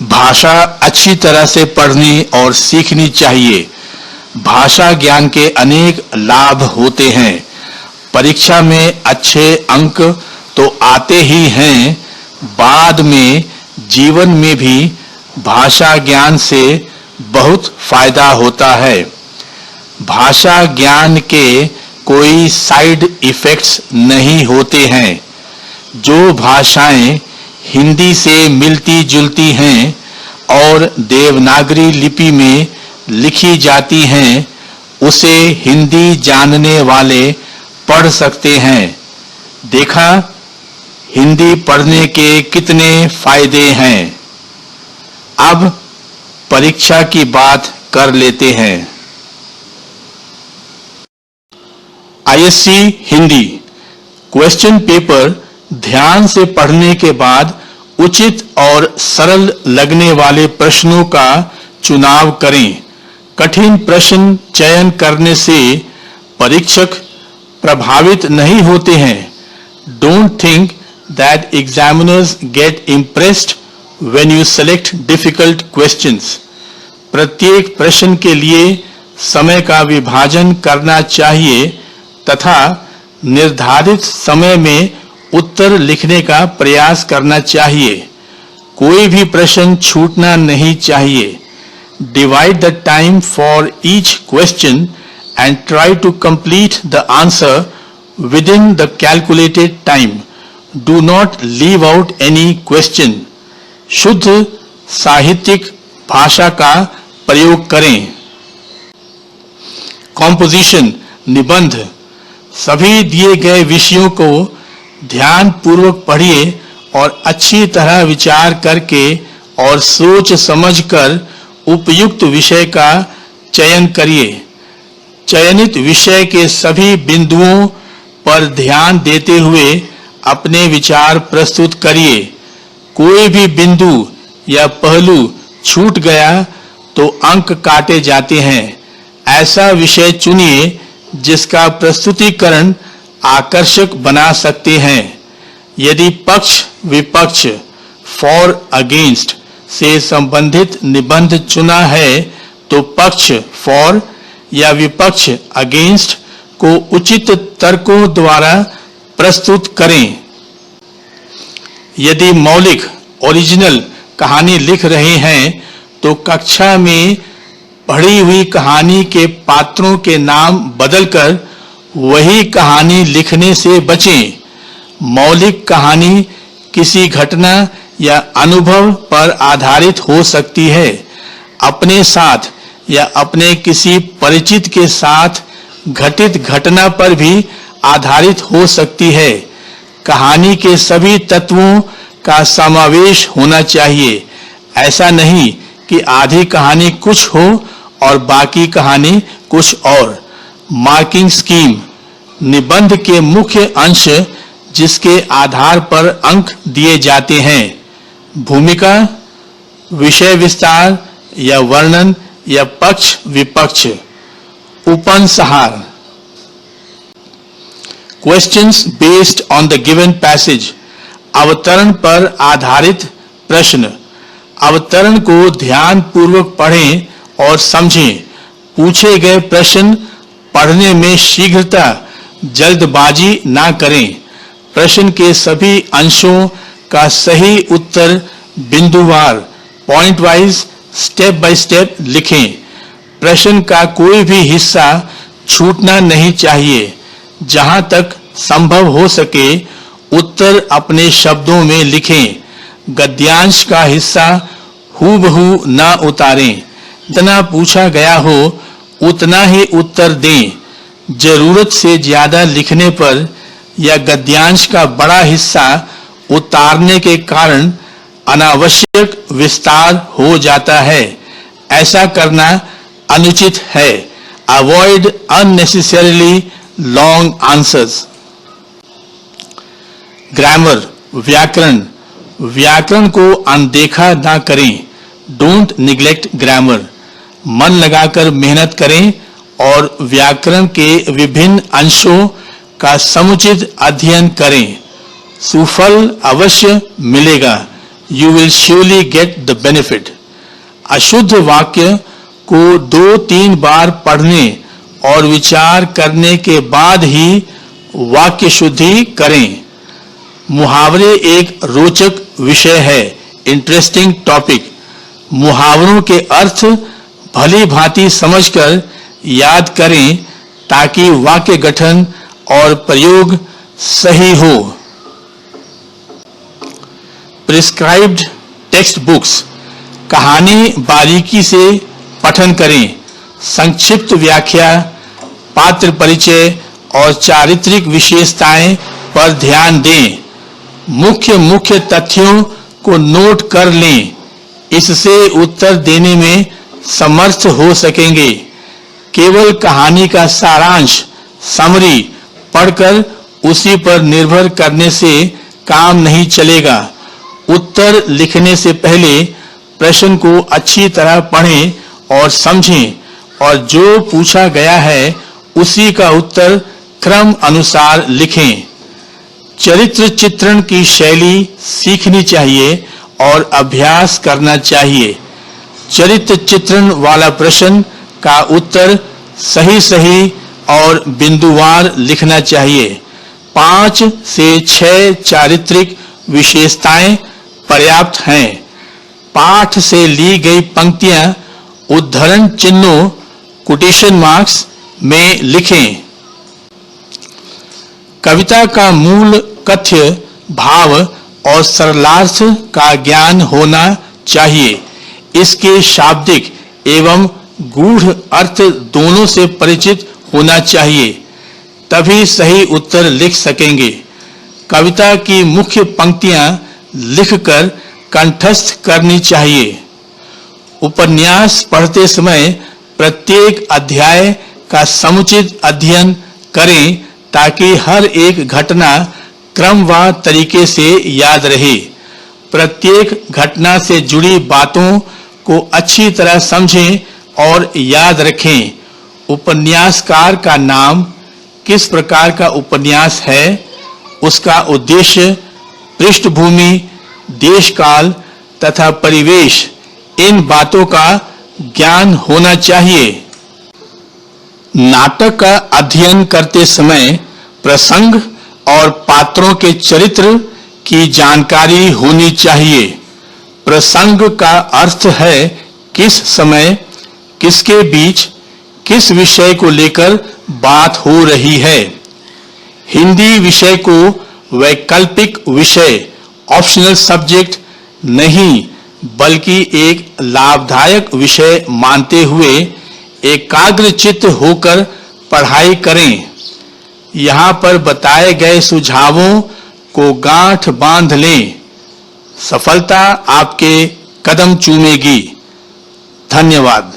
भाषा अच्छी तरह से पढ़नी और सीखनी चाहिए। भाषा ज्ञान के अनेक लाभ होते हैं। परीक्षा में अच्छे अंक तो आते ही हैं, बाद में जीवन में भी भाषा ज्ञान से बहुत फायदा होता है। भाषा ज्ञान के कोई साइड इफेक्ट्स नहीं होते हैं। जो भाषाएं हिंदी से मिलती जुलती हैं और देवनागरी लिपि में लिखी जाती हैं, उसे हिंदी जानने वाले पढ़ सकते हैं। देखा, हिंदी पढ़ने के कितने फायदे हैं। अब परीक्षा की बात कर लेते हैं। आईएससी हिंदी क्वेश्चन पेपर ध्यान से पढ़ने के बाद उचित और सरल लगने वाले प्रश्नों का चुनाव करें। कठिन प्रश्न चयन करने से परीक्षक प्रभावित नहीं होते हैं। Don't think that examiners get impressed when you select difficult questions. प्रत्येक प्रश्न के लिए समय का विभाजन करना चाहिए तथा निर्धारित समय में उत्तर लिखने का प्रयास करना चाहिए। कोई भी प्रश्न छूटना नहीं चाहिए। Divide the time for each question and try to complete the answer within the calculated time. Do not leave out any question. शुद्ध साहित्यिक भाषा का प्रयोग करें। Composition निबंध सभी दिए गए विषयों को ध्यान पूर्वक पढ़िए और अच्छी तरह विचार करके और सोच समझकर उपयुक्त विषय का चयन करिए। चयनित विषय के सभी बिंदुओं पर ध्यान देते हुए अपने विचार प्रस्तुत करिए। कोई भी बिंदु या पहलू छूट गया तो अंक काटे जाते हैं। ऐसा विषय चुनिए जिसका प्रस्तुतिकरण आकर्षक बना सकते हैं। यदि पक्ष विपक्ष फॉर अगेंस्ट से संबंधित निबंध चुना है तो पक्ष फॉर या विपक्ष अगेंस्ट को उचित तर्कों द्वारा प्रस्तुत करें। यदि मौलिक ओरिजिनल कहानी लिख रहे हैं तो कक्षा में पढ़ी हुई कहानी के पात्रों के नाम बदलकर वही कहानी लिखने से बचें। मौलिक कहानी किसी घटना या अनुभव पर आधारित हो सकती है। अपने साथ या अपने किसी परिचित के साथ घटित घटना पर भी आधारित हो सकती है। कहानी के सभी तत्वों का समावेश होना चाहिए। ऐसा नहीं कि आधी कहानी कुछ हो और बाकी कहानी कुछ और। मार्किंग स्कीम निबंध के मुख्य अंश जिसके आधार पर अंक दिए जाते हैं। भूमिका, विषय विस्तार या वर्णन या पक्ष विपक्ष। उपसंहार questions based on the given passage अवतरण पर आधारित प्रश्न। अवतरण को ध्यान पूर्वक पढ़ें और समझें। पूछे गए प्रश्न पढ़ने में शीघ्रता जल्दबाजी ना करें। प्रश्न के सभी अंशों का सही उत्तर बिंदुवार point wise step by step लिखें। प्रश्न का कोई भी हिस्सा छूटना नहीं चाहिए। जहां तक संभव हो सके उत्तर अपने शब्दों में लिखें। गद्यांश का हिस्सा हूबहू न उतारें। जितना पूछा गया हो उतना ही उत्तर दें। जरूरत से ज्यादा लिखने पर या गद्यांश का बड़ा हिस्सा उतारने के कारण अनावश्यक विस्तार हो जाता है। ऐसा करना अनुचित है। Avoid unnecessarily long answers. Grammar व्याकरण। व्याकरण को अनदेखा ना करें। Don't neglect grammar. मन लगाकर मेहनत करें और व्याकरण के विभिन्न अंशों का समुचित अध्ययन करें। सुफल अवश्य मिलेगा। you will surely get the benefit. अशुद्ध वाक्य को 2-3 बार पढ़ने और विचार करने के बाद ही वाक्य शुद्धि करें. मुहावरे एक रोचक विषय है, इंटरेस्टिंग टॉपिक. मुहावरों के अर्थ भली भांति समझकर याद करें ताकि वाक्य गठन और प्रयोग सही हो. Prescribed text books. कहानी बारीकी से पठन करें. संक्षिप्त व्याख्या, पात्र परिचय और चारित्रिक विशेषताएं पर ध्यान दें. मुख्य तथ्यों को नोट कर लें. इससे उत्तर देने में समर्थ हो सकेंगे. केवल कहानी का सारांश, समरी पढ़कर उसी पर निर्भर करने से काम नहीं चलेगा. उत्तर लिखने से पहले प्रश्न को अच्छी तरह पढ़ें और समझें और जो पूछा गया है उसी का उत्तर क्रम अनुसार लिखें. चरित्र चित्रण की शैली सीखनी चाहिए और अभ्यास करना चाहिए. चरित्र चित्रण वाला प्रश्न का उत्तर सही और बिंदुवार लिखना चाहिए. 5 से 6 चारित्रिक विशेषताएं पर्याप्त हैं. पाठ से ली गई पंक्तियां उद्धरण चिन्हों कोटेशन मार्क्स में लिखें. कविता का मूल कथ्य, भाव और सरलार्थ का ज्ञान होना चाहिए. इसके शाब्दिक एवं गूढ़ अर्थ दोनों से परिचित होना चाहिए, तभी सही उत्तर लिख सकेंगे. कविता की मुख्य पंक्तियां लिखकर कंठस्थ करनी चाहिए. उपन्यास पढ़ते समय प्रत्येक अध्याय का समुचित अध्ययन करें ताकि हर एक घटना क्रमवार तरीके से याद रहे. प्रत्येक घटना से जुड़ी बातों को अच्छी तरह समझें और याद रखें. उपन्यासकार का नाम, किस प्रकार का उपन्यास है, उसका उद्देश्य, पृष्ठभूमि, देशकाल तथा परिवेश, इन बातों का ज्ञान होना चाहिए. नाटक का अध्ययन करते समय प्रसंग और पात्रों के चरित्र की जानकारी होनी चाहिए. प्रसंग का अर्थ है किस समय, किसके बीच, किस विषय को लेकर बात हो रही है. हिंदी विषय को वैकल्पिक विषय, ऑप्शनल सब्जेक्ट नहीं बल्कि एक लाभदायक विषय मानते हुए एकाग्रचित्त होकर पढ़ाई करें. यहाँ पर बताए गए सुझावों को गांठ बांध लें. सफलता आपके कदम चूमेगी. धन्यवाद.